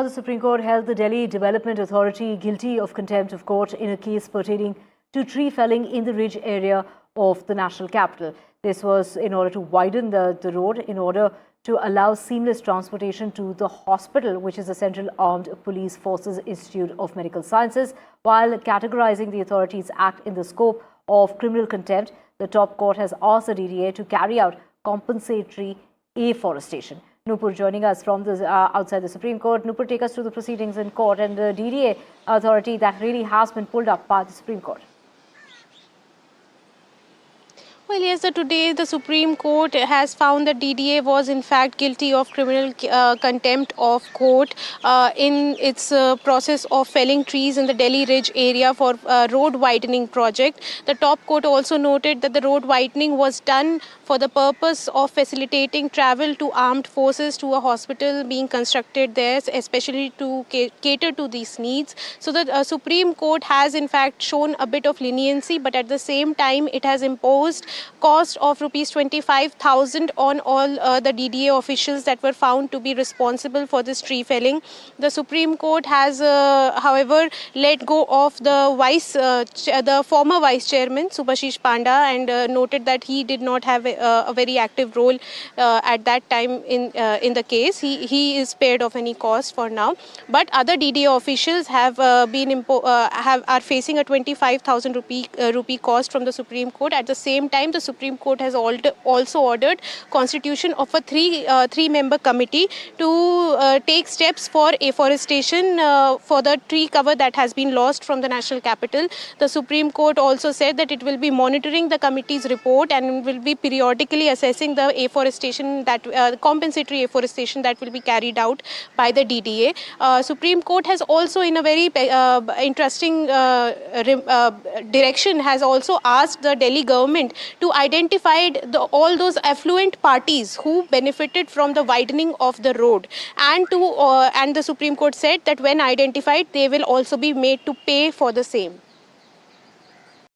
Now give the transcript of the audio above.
The Supreme Court held the Delhi Development Authority guilty of contempt of court in a case pertaining to tree felling in the Ridge area of the national capital. This was in order to widen the road in order to allow seamless transportation to the hospital, which is the Central Armed Police Forces Institute of Medical Sciences. While categorizing the authorities' act in the scope of criminal contempt, the top court has asked the DDA to carry out compensatory afforestation. Nupur joining us from the outside the Supreme Court. Nupur, take us through the proceedings in court and the DDA authority that really has been pulled up by the Supreme Court. Well, yes, today the Supreme Court has found that DDA was in fact guilty of criminal contempt of court in its process of felling trees in the Delhi Ridge area for road widening project. The top court also noted that the road widening was done for the purpose of facilitating travel to armed forces to a hospital being constructed there, especially to cater to these needs. So the Supreme Court has in fact shown a bit of leniency, but at the same time it has imposed cost of rupees 25,000 on all the DDA officials that were found to be responsible for this tree felling. The Supreme Court has, however, let go of the former vice chairman Subhashish Panda and noted that he did not have a very active role at that time in the case. He is spared of any cost for now. But other DDA officials have are facing a 25,000 rupee cost from the Supreme Court. At the same time, the Supreme Court has also ordered constitution of a three-member committee to take steps for afforestation for the tree cover that has been lost from the national capital. The Supreme Court also said that it will be monitoring the committee's report and will be periodically assessing the afforestation compensatory afforestation that will be carried out by the DDA. Supreme Court has also, in a very interesting direction, has also asked the Delhi government to identify all those affluent parties who benefited from the widening of the road, and the Supreme Court said that when identified, they will also be made to pay for the same.